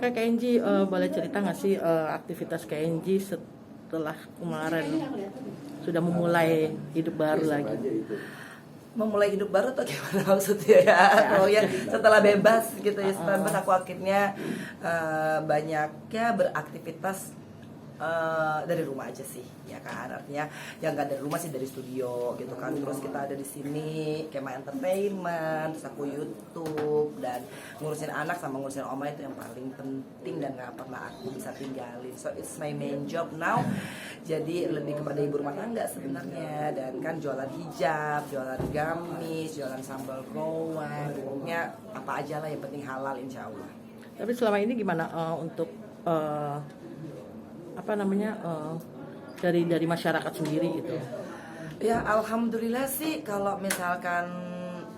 Oke, Kak Enji, boleh cerita nggak sih aktivitas Kak Enji setelah kemarin sudah memulai hidup baru lagi? Memulai hidup baru atau gimana maksudnya ya? Oh ya, setelah bebas gitu ya, setelah bebas aku akhirnya banyaknya beraktivitas dari rumah aja sih, ya kan, artinya yang nggak dari rumah sih dari studio gitu kan. Terus kita ada di sini Kema Entertainment, terus aku YouTube dan ngurusin anak sama ngurusin oma itu yang paling penting dan nggak pernah aku bisa tinggalin. So it's my main job now. Jadi lebih kepada ibu rumah tangga sebenarnya, dan kan jualan hijab, jualan gamis, jualan sambal gowan, pokoknya apa aja lah yang penting halal insya Allah. Tapi selama ini gimana untuk dari masyarakat sendiri gitu? Ya alhamdulillah sih, kalau misalkan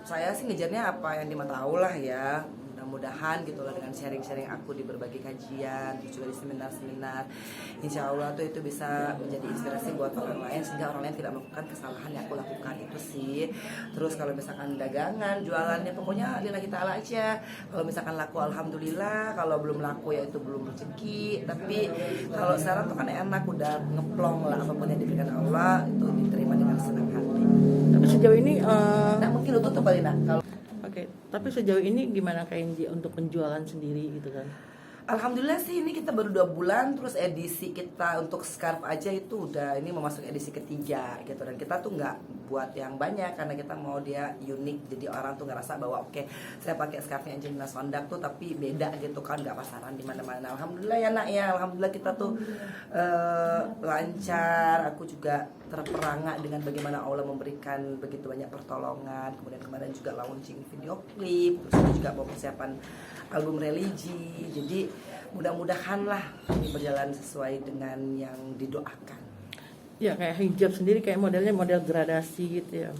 saya sih ngejarnya apa yang di mata Allah ya. Mudah-mudahan gitu lah, dengan sharing-sharing aku di berbagai kajian, juga di seminar-seminar, insya Allah tuh itu bisa menjadi inspirasi buat orang lain, sehingga orang lain tidak melakukan kesalahan yang aku lakukan itu sih. Terus kalau misalkan dagangan, jualannya pokoknya lillahi ta'ala aja. Kalau misalkan laku alhamdulillah, kalau belum laku ya itu belum rezeki. Tapi kalau sekarang tuh kan enak, udah ngeplong lah, apapun yang diberikan Allah itu diterima dengan senang hati. Tapi sejauh ini Nah mungkin lu tutup kali nak kalau. Oke, tapi sejauh ini gimana Kak Enji untuk penjualan sendiri gitu kan? Alhamdulillah sih, ini kita baru 2 bulan, terus edisi kita untuk scarf aja itu udah ini mau masuk edisi ketiga gitu. Dan kita tuh nggak buat yang banyak karena kita mau dia unik, jadi orang tuh ngerasa bahwa oke, saya pakai scarfnya Angelina Sondak tuh tapi beda gitu kan, nggak pasaran di mana-mana. Alhamdulillah ya nak ya, alhamdulillah kita tuh lancar. Aku juga terperangah dengan bagaimana Allah memberikan begitu banyak pertolongan. Kemudian kemarin juga launching video klip, terus juga mau persiapan album religi. Jadi mudah-mudahan lah ini berjalan sesuai dengan yang didoakan. Ya kayak hijab sendiri kayak modelnya model gradasi gitu ya.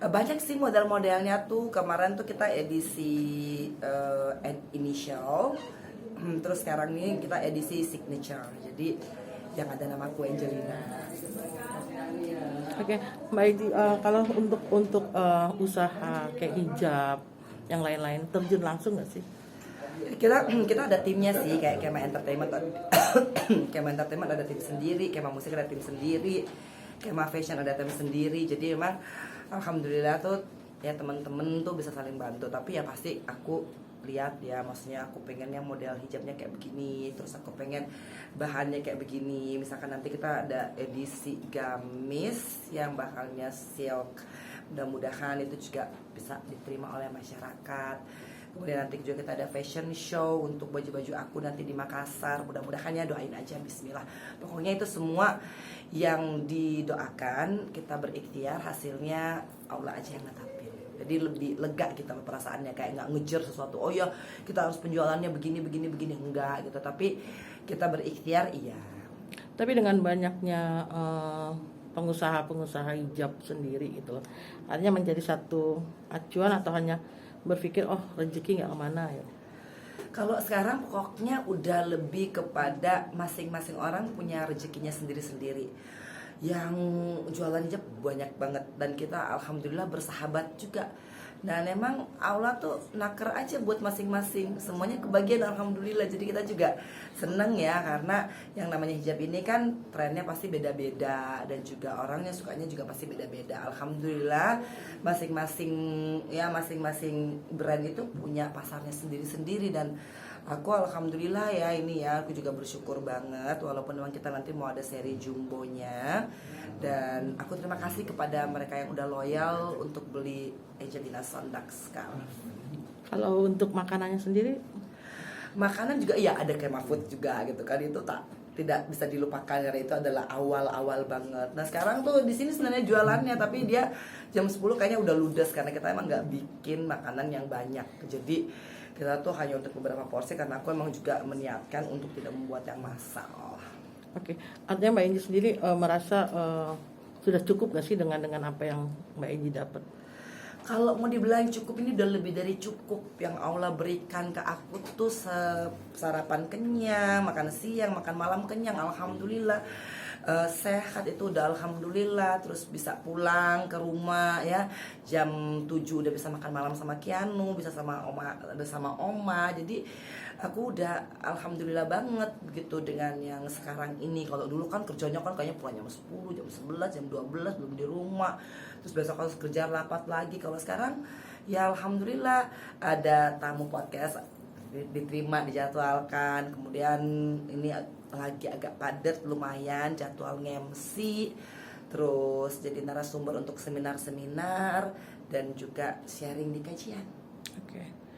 Banyak sih model-modelnya tuh. Kemarin tuh kita edisi initial, terus sekarang ini kita edisi signature. Jadi yang ada namaku Angelina. Oke, Mbak Enji, kalau untuk usaha kayak hijab yang lain-lain terjun langsung nggak sih? Kita ada timnya sih, kayak Kema Entertainment Kema Entertainment ada tim sendiri, Kema Musik ada tim sendiri, Kema Fashion ada tim sendiri. Jadi memang alhamdulillah tuh ya teman-teman tuh bisa saling bantu. Tapi ya pasti aku lihat ya, maksudnya aku pengennya model hijabnya kayak begini, terus aku pengen bahannya kayak begini. Misalkan nanti kita ada edisi gamis yang bahannya silk, mudah-mudahan itu juga bisa diterima oleh masyarakat. Kemudian nanti juga kita ada fashion show untuk baju-baju aku nanti di Makassar. Mudah-mudahan ya, doain aja, bismillah. Pokoknya itu semua yang didoakan, kita berikhtiar, hasilnya Allah aja yang netapin. Jadi lebih lega kita perasaannya, kayak nggak ngejar sesuatu. Oh ya kita harus penjualannya begini enggak gitu. Tapi kita berikhtiar iya. Tapi dengan banyaknya pengusaha-pengusaha hijab sendiri gitu loh, artinya menjadi satu acuan atau hanya berpikir oh rezeki nggak kemana ya? Kalau sekarang pokoknya udah lebih kepada masing-masing orang punya rezekinya sendiri-sendiri. Yang jualan hijab banyak banget dan kita alhamdulillah bersahabat juga. Dan emang Allah tuh naker aja buat masing-masing, semuanya kebagian alhamdulillah. Jadi kita juga seneng ya, karena yang namanya hijab ini kan trennya pasti beda-beda dan juga orangnya sukanya juga pasti beda-beda. Alhamdulillah masing-masing brand itu punya pasarnya sendiri-sendiri. Dan aku alhamdulillah ya, ini ya aku juga bersyukur banget, walaupun memang kita nanti mau ada seri jumbonya. Dan aku terima kasih kepada mereka yang udah loyal untuk beli Angelina Sondak sekarang. Kalau untuk makanannya sendiri? Makanan juga iya, ada Kema Food juga gitu kan, itu tidak bisa dilupakan karena itu adalah awal-awal banget. Nah sekarang tuh di sini sebenarnya jualannya, tapi dia jam 10 kayaknya udah ludes karena kita emang nggak bikin makanan yang banyak. Jadi kita tuh hanya untuk beberapa porsi karena aku emang juga meniatkan untuk tidak membuat yang massal. Oke, artinya Mbak Enji sendiri merasa sudah cukup gak sih dengan apa yang Mbak Enji dapat? Kalau mau dibilang cukup, ini udah lebih dari cukup. Yang Allah berikan ke aku tuh sarapan kenyang, makan siang, makan malam kenyang, alhamdulillah. sehat itu udah alhamdulillah, terus bisa pulang ke rumah ya jam 7 udah bisa makan malam sama Kianu, bisa sama oma. Jadi aku udah alhamdulillah banget gitu dengan yang sekarang ini. Kalau dulu kan kerjanya kan kayaknya pulang jam 10, jam 11, jam 12 belum di rumah, terus besok harus kerja rapat lagi. Kalau sekarang ya alhamdulillah ada tamu podcast diterima, dijadwalkan, kemudian ini lagi agak padat lumayan jadwal nge-MC, terus jadi narasumber untuk seminar-seminar dan juga sharing di kajian. Oke.